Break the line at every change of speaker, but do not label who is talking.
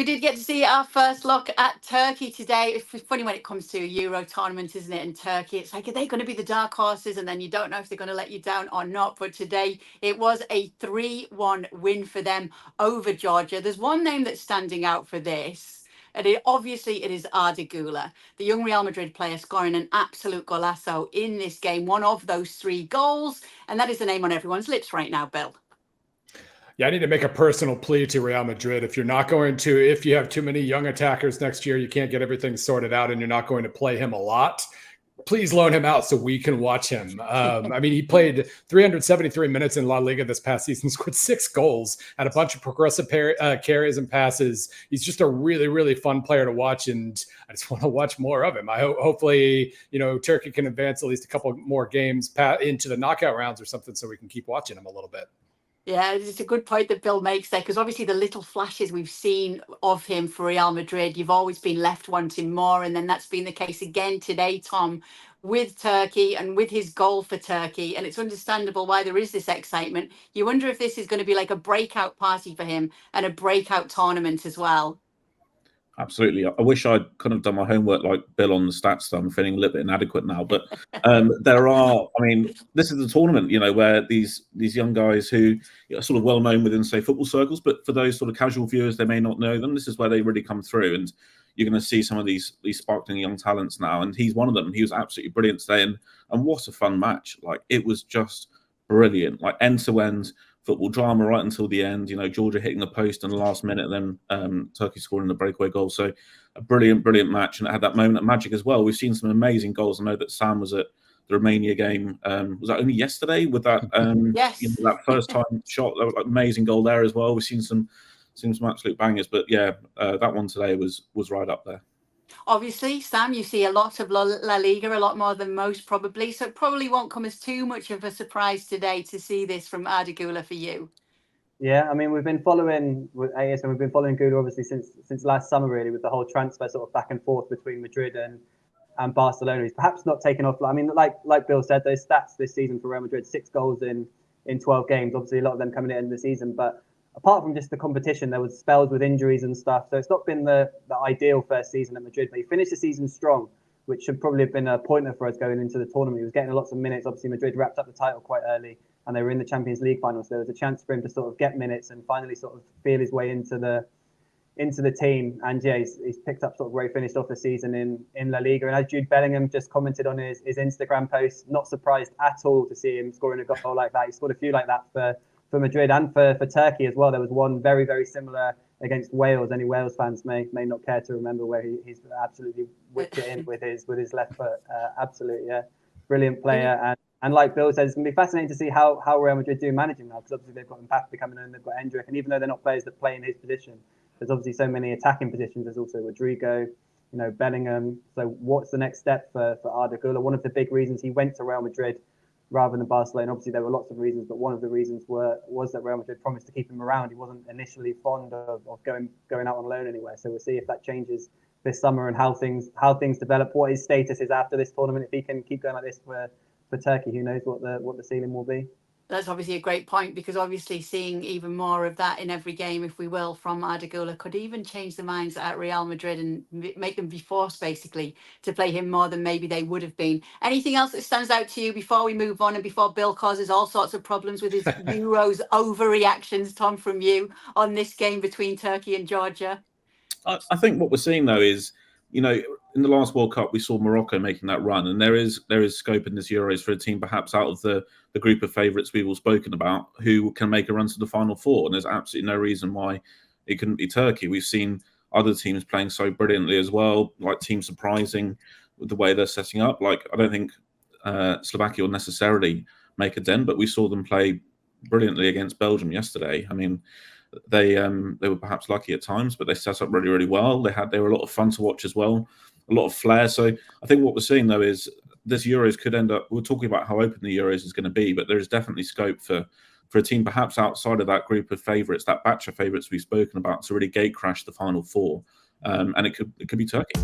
We did get to see our first look at Turkey today. It's funny when it comes to a Euro tournament, isn't it? In Turkey, it's like, are they going to be the dark horses? And then you don't know if they're going to let you down or not. But today it was a 3-1 win for them over Georgia. There's one name that's standing out for this. And obviously it is Arda Güler, the young Real Madrid player, scoring an absolute golazo in this game. One of those 3 goals. And that is the name on everyone's lips right now, Bill.
Yeah, I need to make a personal plea to Real Madrid. If you have too many young attackers next year, you can't get everything sorted out and you're not going to play him a lot, please loan him out so we can watch him. He played 373 minutes in La Liga this past season, scored 6 goals, had a bunch of progressive carries and passes. He's just a really, really fun player to watch, and I just want to watch more of him. Hopefully, Turkey can advance at least a couple more games into the knockout rounds or something so we can keep watching him a little bit.
Yeah, it's a good point that Bill makes there, because obviously the little flashes we've seen of him for Real Madrid, you've always been left wanting more. And then that's been the case again today, Tom, with Turkey and with his goal for Turkey. And it's understandable why there is this excitement. You wonder if this is going to be like a breakout party for him and a breakout tournament as well.
Absolutely. I wish I'd kind of done my homework like Bill on the stats stuff. I'm feeling a little bit inadequate now. But this is the tournament, where these young guys who are sort of well known within, say, football circles, but for those sort of casual viewers, they may not know them. This is where they really come through. And you're going to see some of these sparkling young talents now. And he's one of them. He was absolutely brilliant today. And what a fun match. Like, it was just brilliant, like end to end. Football drama right until the end. Georgia hitting the post in the last minute, then Turkey scoring the breakaway goal. So a brilliant match, and it had that moment of magic as well. We've seen some amazing goals. I know that Sam was at the Romania game. Was that only yesterday with that?
Yes.
That first time shot. That was like amazing goal there as well. We've seen some absolute bangers, but yeah, that one today was right up there.
Obviously, Sam, you see a lot of La Liga, a lot more than most probably. So it probably won't come as too much of a surprise today to see this from Arda Güler for you.
Yeah, we've been following with AS, and we've been following Güler obviously since last summer, really, with the whole transfer sort of back and forth between Madrid and Barcelona. He's perhaps not taken off. Like Bill said, those stats this season for Real Madrid: 6 goals in 12 games. Obviously, a lot of them coming at the end of the season, but apart from just the competition, there was spells with injuries and stuff. So it's not been the ideal first season at Madrid, but he finished the season strong, which should probably have been a pointer for us going into the tournament. He was getting lots of minutes. Obviously, Madrid wrapped up the title quite early, and they were in the Champions League final. So there was a chance for him to sort of get minutes and finally sort of feel his way into the team. And yeah, he's picked up sort of where he finished off the season in La Liga. And as Jude Bellingham just commented on his Instagram post, not surprised at all to see him scoring a goal like that. He scored a few like that for Madrid and for Turkey as well. There was one very, very similar against Wales. Any Wales fans may not care to remember, where he's absolutely whipped it in with his left foot. Absolutely, yeah, brilliant player. And like Bill says, it's going to be fascinating to see how Real Madrid do manage him now, because obviously they've got Mbappe coming in, they've got Endrick, and even though they're not players that play in his position, there's obviously so many attacking positions. There's also Rodrigo, Bellingham. So what's the next step for Arda Güler? One of the big reasons he went to Real Madrid rather than Barcelona, obviously there were lots of reasons, but one of the reasons was that Real Madrid promised to keep him around. He wasn't initially fond of going out on loan anywhere. So we'll see if that changes this summer and how things develop, what his status is after this tournament. If he can keep going like this for Turkey, who knows what the ceiling will be.
That's obviously a great point, because obviously seeing even more of that in every game, if we will, from Arda Güler could even change the minds at Real Madrid and make them be forced basically to play him more than maybe they would have been. Anything else that stands out to you before we move on and before Bill causes all sorts of problems with his Euros overreactions, Tom, from you on this game between Turkey and Georgia?
I think what we're seeing though is, in the last World Cup, we saw Morocco making that run, and there is scope in this Euros for a team perhaps out of the group of favourites we've all spoken about who can make a run to the Final Four, and there's absolutely no reason why it couldn't be Turkey. We've seen other teams playing so brilliantly as well, like teams surprising with the way they're setting up. Like, I don't think Slovakia will necessarily make a dent, but we saw them play brilliantly against Belgium yesterday. They were perhaps lucky at times, but they set up really, really well. They were a lot of fun to watch as well, a lot of flair. So I think what we're seeing though is this Euros could end up. We're talking about how open the Euros is going to be, but there is definitely scope for a team perhaps outside of that group of favourites, that batch of favourites we've spoken about, to really gate crash the Final Four, and it could be Turkey.